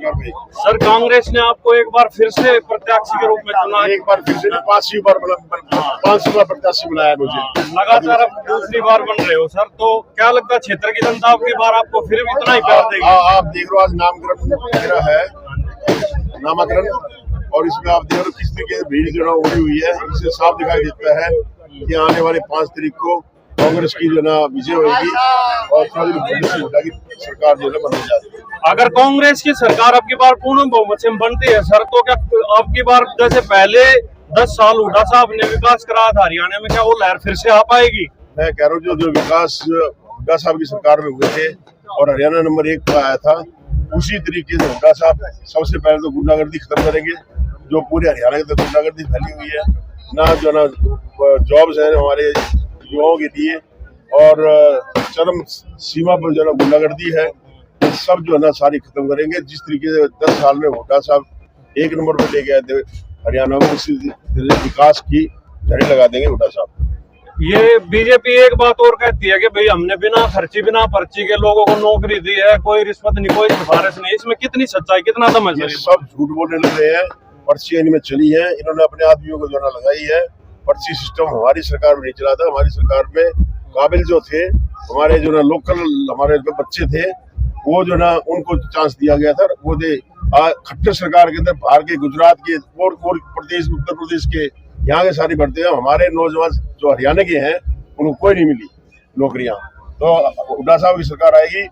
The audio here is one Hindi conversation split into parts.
सरकार में। सर कांग्रेस ने आपको एक बार फिर से प्रत्याशी के रूप में चुना, एक बार फिर से 5वीं बार 500 बार प्रत्याशी बनाया मुझे। लगातार अब दूसरी बार बन रहे हो सर, तो क्या लगता है क्षेत्र की जनता आपकी बार आपको फिर भी इतना ही प्यार देगी? आप देख रहे हो आज नामकरण मेरा है, नामाकरण, और इसमें आप देख रहे हो किस तरीके से भीड़ जो है उड़ी हुई है। इससे साफ दिखाई देता है कि आने वाले 5 तारीख को कांग्रेस की जो है ना विजय होगी और हुड्डा की सरकार जो है बनने जा रही है। अगर कांग्रेस की सरकार आपकी बार पूर्ण बहुमत से बनती है सर, तो क्या आपकी बार जैसे पहले 10 साल हुड्डा साहब ने विकास करा था हरियाणा में, क्या वो लहर फिर से आ पाएगी? मैं कह रहा हूँ जो विकास हुड्डा साहब की सरकार में हुए थे और हरियाणा नंबर 1 पर आया था, उसी तरीके से हुड्डा साहब सबसे पहले तो गुंडागर्दी खत्म करेंगे जो पूरे हरियाणा के गुंडागर्दी फैली हुई है ना, जो ना जॉब्स है हमारे युवाओं के लिए और चरम सीमा पर जो ना गुंडागर्दी है, सब जो है ना सारी खत्म करेंगे। जिस तरीके से 10 साल में हुड्डा साहब 1 नंबर पर ले गए थे हरियाणा में, उसी विकास की झड़ी लगा देंगे हुड्डा साहब। ये बीजेपी एक बात और कहती है कि भाई हमने बिना खर्ची बिना पर्ची के लोगों को नौकरी दी है, कोई रिश्वत नहीं, कोई सिफारिश नहीं। इसमें कितनी सच्चाई, कितना दम है? ये सब झूठ बोलने लग रहे हैं। पर्ची इनमें चली है, इन्होंने अपने आदमियों को जो ना लगाई है। पर्ची सिस्टम हमारी सरकार में नहीं चला था। हमारी सरकार में काबिल जो थे हमारे जो ना लोकल हमारे जो बच्चे थे वो जो ना उनको चांस दिया गया था। वो दे खट्टर सरकार के अंदर बाहर के गुजरात के और प्रदेश उत्तर प्रदेश के यहाँ के सारी भर्तियां हमारे नौजवान जो हरियाणा के हैं उनको कोई नहीं मिली नौकरियां। तो हुड्डा साहब की सरकार आएगी,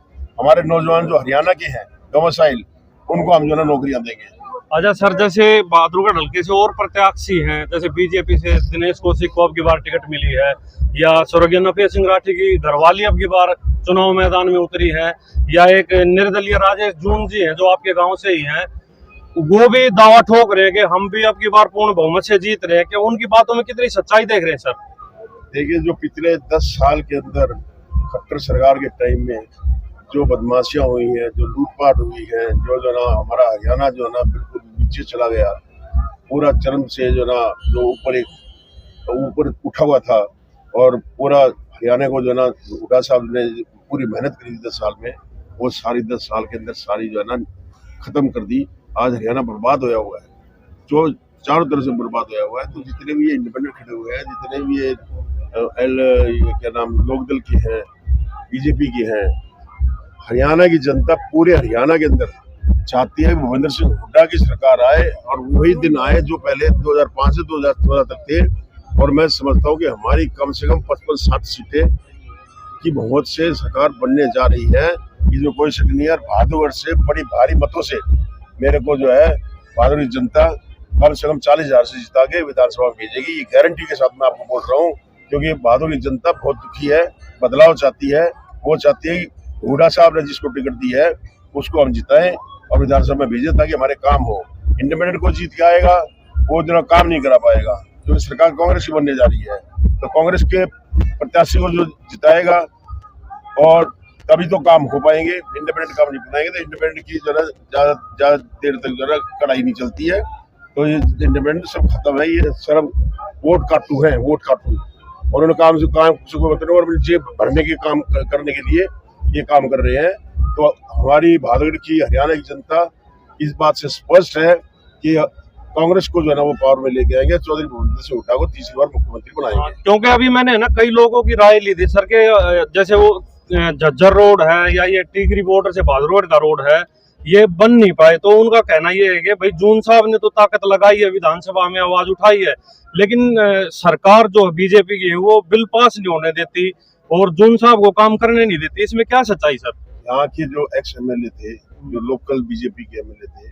हमारे नौजवान जो हरियाणा के हैं डोमिसाइल उनको हम जो ना नौकरियां देंगे। अच्छा सर, जैसे बहादुरगढ़ हल्के से और प्रत्याशी हैं, जैसे बीजेपी से दिनेश कौशिक को अब की बार टिकट मिली है, या स्वर्गीय नफे सिंह राठी की घरवाली अब की बार चुनाव मैदान में उतरी है, या एक निर्दलीय राजेश जून जी हैं जो आपके गांव से ही हैं, वो भी दावा ठोक रहे हैं कि हम भी अब की बार पूर्ण बहुमत से जीत रहे हैं। कि उनकी बातों में कितनी सच्चाई देख रहे हैं सर? देखिए, जो पिछले 10 साल के अंदर खट्टर सरकार के टाइम में जो बदमाशियां हुई हैं, जो लूटपाट हुई है, जो ना हमारा हरियाणा जो है ना बिल्कुल नीचे चला गया पूरा चरम से, जो ना जो ऊपर उठा हुआ था, और पूरा हरियाणा को जो है ना हुड्डा साहब ने पूरी मेहनत करी 10 साल में, वो सारी 10 साल के अंदर सारी जो है ना खत्म कर दी। आज हरियाणा बर्बाद होया हुआ है, जो चारों तरफ से बर्बाद होया हुआ है। तो जितने भी ये इंडिपेंडेंट खड़े हुए हैं, जितने भी ये क्या नाम लोकदल के हैं, बीजेपी के हैं, हरियाणा की जनता पूरे हरियाणा के अंदर चाहती है भूपेंद्र सिंह हुड्डा की सरकार आए, और वही दिन आए जो पहले 2005 से 2014 तक थे। और मैं समझता हूँ कि हमारी कम से कम 55-60 सीटें की बहुमत से सरकार बनने जा रही है, इसमें कोई शक नहीं है। बहादुरगढ़ से बड़ी भारी मतों से मेरे को जो है बहादुर जनता कम से कम 40,000 से जिता के विधानसभा में भेजेगी, ये गारंटी के साथ मैं आपको बोल रहा हूँ। क्योंकि बहादुर की जनता बहुत दुखी है, बदलाव चाहती है। वो चाहती है कि हुड्डा साहब ने जिसको टिकट दी है उसको हम जिताएं और विधानसभा में भेजें, ताकि हमारे काम हो। इंडिपेंडेंट को जीत के आएगा वो जो काम नहीं करा पाएगा, क्योंकि सरकार कांग्रेस की बनने जा रही है। तो कांग्रेस के प्रत्याशी को जो जिताएगा और तभी तो काम हो पाएंगे। इंडिपेंडेंट काम नहीं बनाएंगे तो इंडिपेंडेंट की जो है ज्यादा देर तक जो है कड़ाई नहीं चलती है। तो ये इंडिपेंडेंट सब खत्म है, ये सिर्फ वोट काटू है, वोट काटू। और उन्होंने काम से और जेब भरने के काम करने के लिए ये काम कर रहे हैं। तो हमारी बहादुरगढ़ की हरियाणा की जनता इस बात से स्पष्ट है कि कांग्रेस को जो है ना वो पावर में लेके आएंगे, चौधरी भूपेंद्र सिंह हुड्डा को तीसरी बार मुख्यमंत्री बनाएंगे। क्योंकि अभी मैंने ना कई लोगों की राय ली थी सर के, जैसे वो झज्जर रोड है या ये टीकरी बॉर्डर से बहादुरगढ़ का रोड है, ये बन नहीं पाए। तो उनका कहना ये है कि भाई जून साहब ने तो ताकत लगाई है, विधानसभा में आवाज उठाई है, लेकिन सरकार जो बीजेपी की है वो बिल पास नहीं होने देती और जून साहब को काम करने नहीं देती। इसमें क्या सच्चाई सर? यहाँ के जो एक्स एमएलए थे, जो लोकल बीजेपी के एमएलए थे,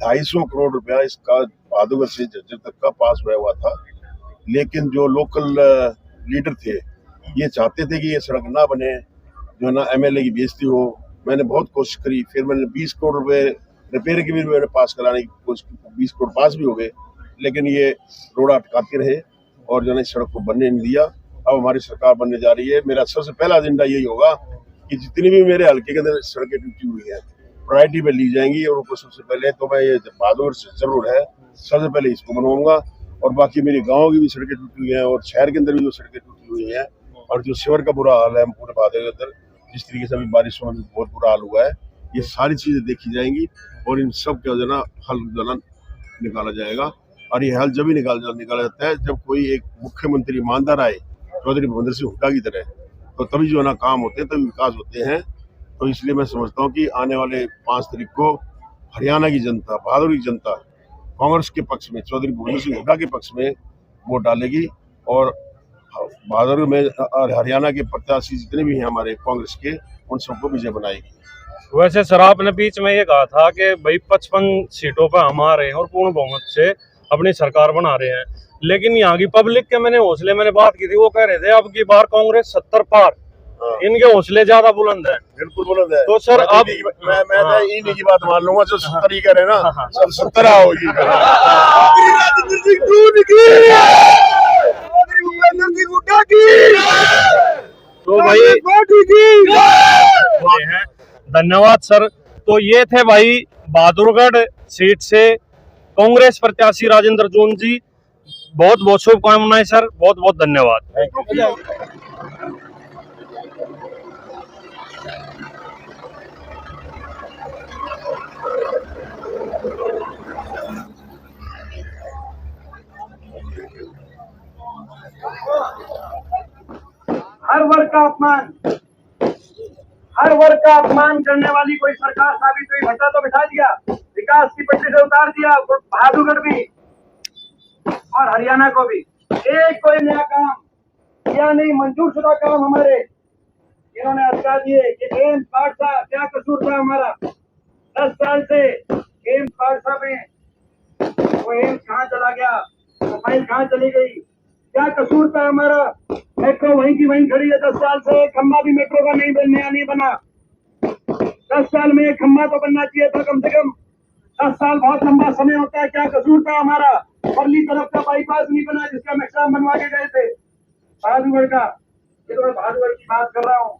250 करोड़ रुपया इसका बहादुरगढ़ से झज्जर तक का पास हुआ हुआ था। लेकिन जो लोकल लीडर थे ये चाहते थे कि ये सड़क ना बने, जो ना एमएलए की बेइज्जती हो। मैंने बहुत कोशिश करी, फिर मैंने 20 करोड़ रुपए रिपेयर की भी मैंने पास कराने की कोशिश की, 20 करोड़ पास भी हो गए, लेकिन ये रोड अटकाते रहे और जो ना इस सड़क को बनने नहीं दिया। अब हमारी सरकार बनने जा रही है। मेरा सबसे पहला एजेंडा यही होगा कि जितनी भी मेरे हल्के के अंदर सड़कें टूटी हुई है प्रायोरिटी में ली जाएंगी, और उनको सबसे पहले तो मैं ये बहादुर से जरूर है सबसे पहले इसको बनवाऊंगा। और बाकी मेरे गाँव की भी सड़कें टूटी हुई हैं और शहर के अंदर भी जो सड़कें टूटी हुई हैं, और जो सेवर का बुरा हाल है पूरे बहादुर के अंदर, जिस तरीके से अभी बारिशों में बहुत बुरा हाल हुआ है, ये सारी चीजें देखी जाएंगी और इन सब का जो है ना हल जो है ना निकाला जाएगा। और ये हल जब ही निकाला जाता है जब कोई एक मुख्यमंत्री ईमानदार आए चौधरी भूपेंद्र सिंह हुड्डा की तरह, तो तभी जो है ना काम होते हैं, तभी विकास होते हैं। तो इसलिए मैं समझता हूँ कि आने वाले 5 तारीख को हरियाणा की जनता, बहादुर की जनता कांग्रेस के पक्ष में, चौधरी भूपेंद्र सिंह हुड्डा के पक्ष में वोट डालेगी और बहादुर में और हरियाणा के प्रत्याशी जितने भी हैं हमारे कांग्रेस के, उन सबको विजय बनाएगी। वैसे सर आपने बीच में ये कहा था कि भाई 55 सीटों पर हम आ रहे हैं और पूर्ण बहुमत से अपनी सरकार बना रहे हैं, लेकिन यहाँ की पब्लिक के मैंने बात की थी, वो कह रहे थे अब की बार कांग्रेस 70 पार। इनके हौसले ज्यादा बुलंद है। बिल्कुल बुलंद है। तो सर अब मैं इन्हीं की बात मान लूंगा जो 70 ही कह रहे हैं ना, सब 70 होगी। तो भाई हैं, धन्यवाद सर। तो ये थे भाई बहादुरगढ़ सीट से कांग्रेस प्रत्याशी राजेंद्र जून जी। बहुत बहुत शुभकामनाएं सर, बहुत बहुत धन्यवाद। हर वर्ग का अपमान करने वाली कोई सरकार साबित हुई। भट्टा तो बिठा दिया, विकास की पटरी से उतार दिया, बहादुरगढ़ भी और हरियाणा को भी। एक कोई नया काम किया नहीं, मंजूर शुदा काम हमारे इन्होंने अटका दिए। कि एम्स पाठशाला, क्या कसूर था हमारा? 10 साल से एम्स पाठशाला में वो एम्स कहाँ चला गया, मोबाइल कहाँ चली गई, क्या कसूर था हमारा? मेट्रो वहीं की वहीं खड़ी है 10 साल से। खंबा भी मेट्रो का नया नहीं बना। 10 साल में एक खंबा तो बनना चाहिए था कम से कम। 10 साल बहुत लंबा समय होता है। क्या कसूर था हमारा? परली तरफ का बाईपास नहीं बना जिसका नक्शा बनवा के गए थे बहादुरगढ़ का। ये तो मैं बहादुरगढ़ की बात कर रहा हूँ।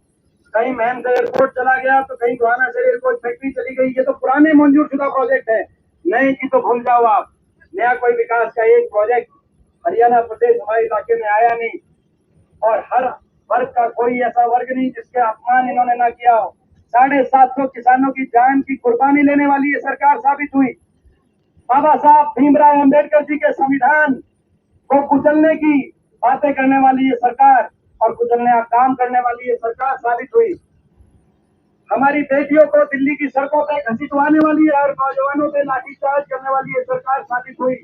कहीं महम से एयरपोर्ट चला गया तो कहीं गोहाना से एयरपोर्ट फैक्ट्री चली गई। ये तो पुराने मंजूर शुदा प्रोजेक्ट है, नए की तो भूल जाओ आप। नया कोई विकास का एक प्रोजेक्ट हरियाणा प्रदेश हमारे इलाके में आया नहीं। और हर वर्ग का कोई ऐसा वर्ग नहीं जिसके अपमान इन्होंने ना किया हो। 750 किसानों की जान की कुर्बानी लेने वाली ये सरकार साबित हुई। बाबा साहब भीमराव अंबेडकर जी के संविधान को कुचलने की बातें करने वाली ये सरकार और कुचलने का काम करने वाली ये सरकार साबित हुई। हमारी बेटियों को दिल्ली की सड़कों पर घसीटवाने वाली है और नौजवानों पे लाठीचार्ज करने वाली ये सरकार साबित हुई।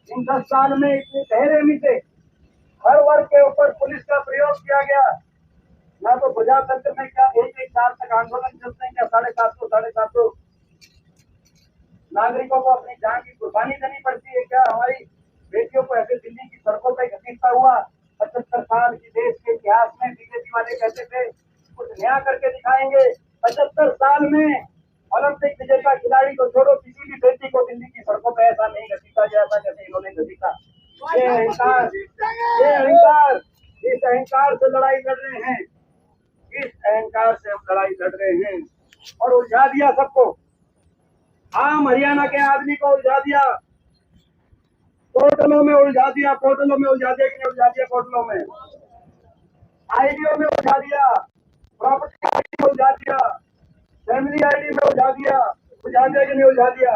इन 10 साल में इतनी बेरहमी से हर वर्ग के ऊपर पुलिस का प्रयोग किया गया। ना तो गुजरात तंत्र में क्या एक साल तक आंदोलन चलते हैं क्या? 750 नागरिकों को अपनी जान की कुर्बानी देनी पड़ती है क्या? हमारी बेटियों को ऐसे दिल्ली की सड़कों पर घसीटता हुआ 75 साल की देश के इतिहास में बीजेपी वाले कहते थे कुछ नया करके दिखाएंगे। 75 साल में ओलंपिक विजेता खिलाड़ी को छोड़ो, किसी भी बेटी को दिल्ली की सड़कों पर ऐसा नहीं घसीटा गया था जैसे इन्होंने घसीटा। ये अहंकार, इस अहंकार से लड़ाई लड़ रहे हैं। इस अहंकार से हम लड़ाई लड़ रहे हैं और उलझा दिया सबको। आम हरियाणा के आदमी को उलझा दिया, पोर्टलों में उलझा दिया। पोर्टलों में उलझा दिया कि नहीं उलझा दिया? पोर्टलों में, आईडियो में उलझा दिया, प्रॉपर्टी आईडी में उलझा दिया, फैमिली आईडी में उलझा दिया कि नहीं उलझा दिया?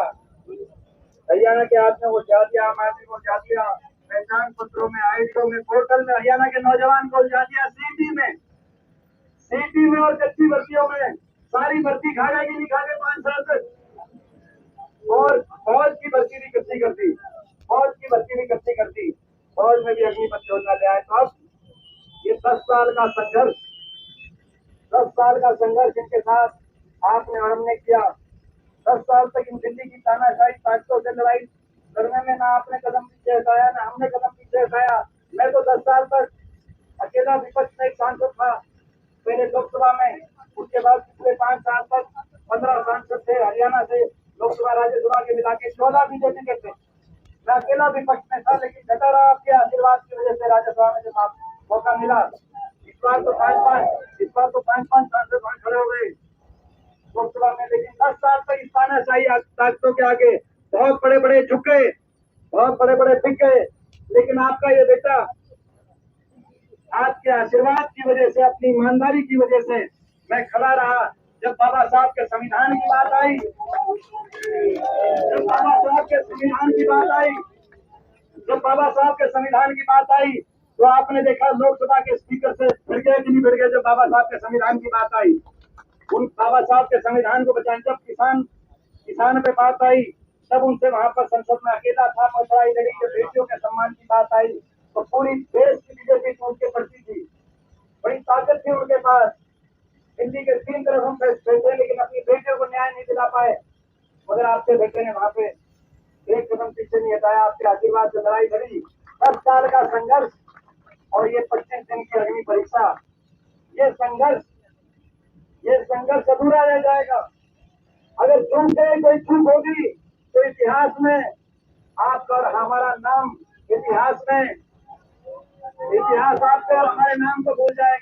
हरियाणा के आदमी को उलझा दिया, आम आदमी को उलझा दिया, पहचान पत्रों में, आईडियो में, पोर्टल में। हरियाणा के नौजवान को उलझा दिया सीटी में और कच्ची भर्तियों में। सारी भर्ती खा जाएगी, नहीं खा गए 5 साल तक। और फौज की भर्ती भी कच्ची करती, फौज में भी अग्निपथ योजना ले आए। तो अब ये 10 साल का संघर्ष इनके साथ आपने और हमने किया। 10 साल तक इन दिल्ली की तानाशाही ताकतों से लड़ाई लड़ने में ना आपने कदम पीछे हटाया, ना हमने कदम पीछे हटाया। मैं तो 10 साल तक अकेला विपक्ष में एक सांसद था पहले लोकसभा में। उसके बाद पिछले 5 साल तक 15 सांसद थे हरियाणा से, लोकसभा राज्यसभा के मिला के 14 बीजेपी के थे। मैं अकेला विपक्ष में था, लेकिन डटा रहा आपके आशीर्वाद की वजह से। राज्यसभा में जब मौका मिला, इस बार तो 5-5 सांसद वहां खड़े हो गए लोकसभा में। लेकिन 10 साल तक इस तानाशाही ताकतों के आगे बहुत बड़े बड़े झुक गए, बहुत बड़े बड़े बिक गए। लेकिन आपका ये बेटा आपके आशीर्वाद की वजह से, अपनी ईमानदारी की वजह से मैं खड़ा रहा जब बाबा साहब के संविधान की बात आई, जब बाबा साहब के संविधान की बात आई, जब बाबा साहब के संविधान की बात आई, तो आपने देखा लोकसभा के स्पीकर से भिड़ गए कि नहीं भिड़ गए जब बाबा साहब के संविधान की बात आई। उन बाबा साहब के संविधान को बचाने, जब किसान पे बात आई, तब उनसे वहां पर संसद में अकेला था, लड़ाई लड़ी, जब बेटियों के सम्मान की बात आई तो पूरी देश की बीजेपी तो उनके प्रति थी, बड़ी ताकत थी उनके पास। दिल्ली के 3 तरफ हम बैठे लेकिन अपनी बेटियों को न्याय नहीं दिला पाए, मगर आपके बेटे ने वहां पे एक कदम पीछे नहीं हटाया, आपके आशीर्वाद से लड़ाई लड़ी। 10 साल का संघर्ष और ये 25 दिन की अग्नि परीक्षा, ये संघर्ष अधूरा रह जाएगा। अगर चूक गए, कोई चूक होगी तो इतिहास में आपका और हमारा नाम, इतिहास आपके और हमारे नाम को भूल जाएगा।